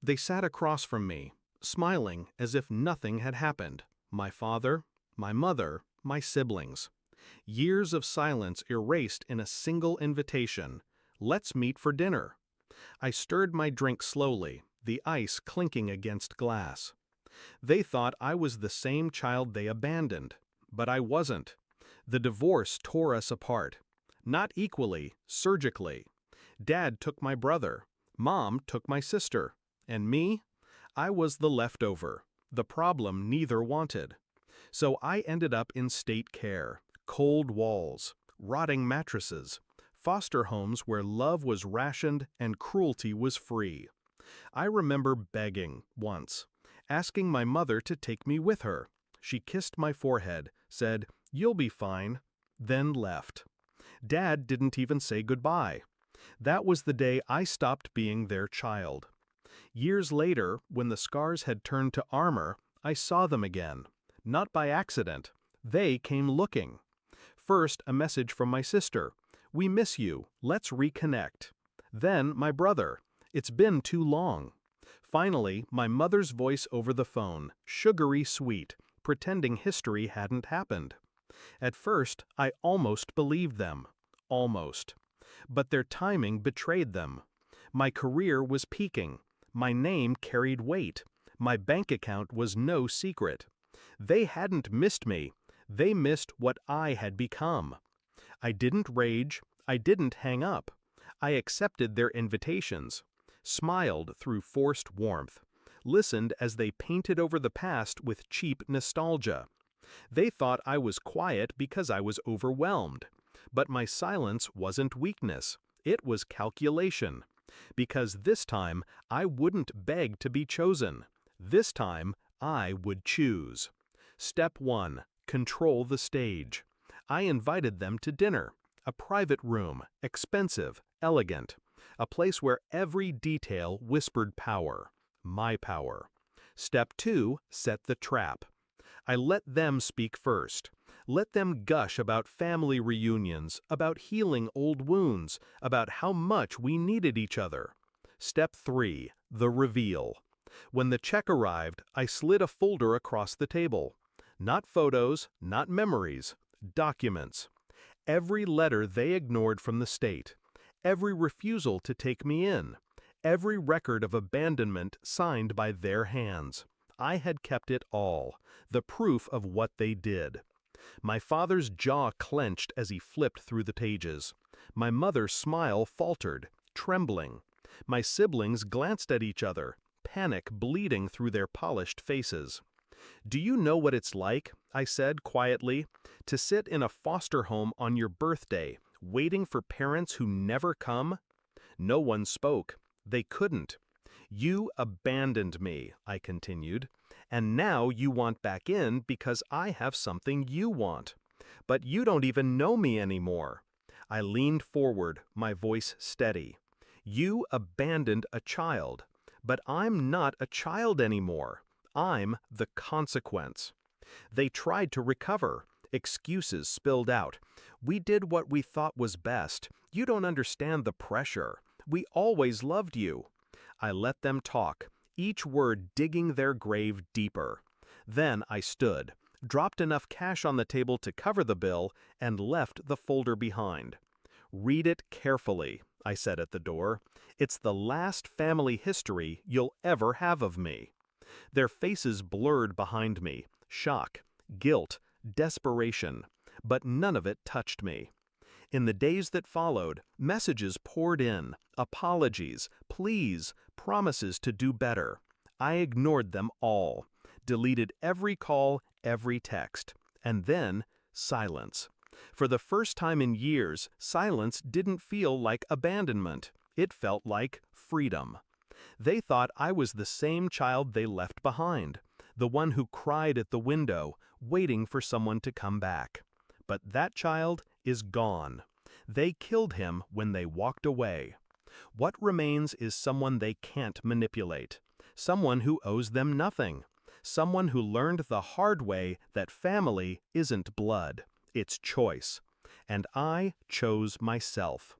They sat across from me, smiling as if nothing had happened. My father, my mother, my siblings. Years of silence erased in a single invitation. Let's meet for dinner. I stirred my drink slowly, the ice clinking against glass. They thought I was the same child they abandoned, but I wasn't. The divorce tore us apart. Not equally, surgically. Dad took my brother. Mom took my sister. And me? I was the leftover, the problem neither wanted. So I ended up in state care, cold walls, rotting mattresses, foster homes where love was rationed and cruelty was free. I remember begging, once, asking my mother to take me with her. She kissed my forehead, said, "You'll be fine," then left. Dad didn't even say goodbye. That was the day I stopped being their child. Years later, when the scars had turned to armor, I saw them again. Not by accident. They came looking. First, a message from my sister. "We miss you. Let's reconnect." Then, my brother. "It's been too long." Finally, my mother's voice over the phone, sugary sweet, pretending history hadn't happened. At first, I almost believed them. Almost. But their timing betrayed them. My career was peaking. My name carried weight. My bank account was no secret. They hadn't missed me. They missed what I had become. I didn't rage. I didn't hang up. I accepted their invitations, smiled through forced warmth, listened as they painted over the past with cheap nostalgia. They thought I was quiet because I was overwhelmed. But my silence wasn't weakness. It was calculation. Because this time, I wouldn't beg to be chosen. This time, I would choose. Step 1. Control the stage. I invited them to dinner. A private room, expensive, elegant. A place where every detail whispered power. My power. Step 2. Set the trap. I let them speak first. Let them gush about family reunions, about healing old wounds, about how much we needed each other. Step 3. The reveal. When the check arrived, I slid a folder across the table. Not photos, not memories, documents. Every letter they ignored from the state. Every refusal to take me in. Every record of abandonment signed by their hands. I had kept it all, the proof of what they did. My father's jaw clenched as he flipped through the pages. My mother's smile faltered, trembling. My siblings glanced at each other, panic bleeding through their polished faces. "Do you know what it's like," I said quietly, "to sit in a foster home on your birthday, waiting for parents who never come?" No one spoke. They couldn't. "You abandoned me," I continued, "and now you want back in because I have something you want. But you don't even know me anymore." I leaned forward, my voice steady. "You abandoned a child, but I'm not a child anymore. I'm the consequence." They tried to recover. Excuses spilled out. "We did what we thought was best. You don't understand the pressure. We always loved you." I let them talk, each word digging their grave deeper. Then I stood, dropped enough cash on the table to cover the bill, and left the folder behind. "Read it carefully," I said at the door. "It's the last family history you'll ever have of me." Their faces blurred behind me, shock, guilt, desperation, but none of it touched me. In the days that followed, messages poured in, apologies, pleas, promises to do better. I ignored them all, deleted every call, every text, and then silence. For the first time in years, silence didn't feel like abandonment. It felt like freedom. They thought I was the same child they left behind, the one who cried at the window, waiting for someone to come back. But that child is gone. They killed him when they walked away. What remains is someone they can't manipulate, someone who owes them nothing, someone who learned the hard way that family isn't blood, it's choice. And I chose myself.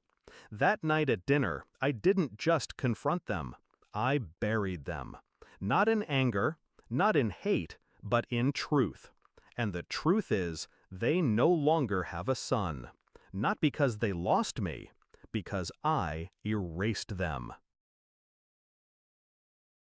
That night at dinner, I didn't just confront them. I buried them. Not in anger, not in hate, but in truth. And the truth is, they no longer have a son. Not because they lost me, because I erased them.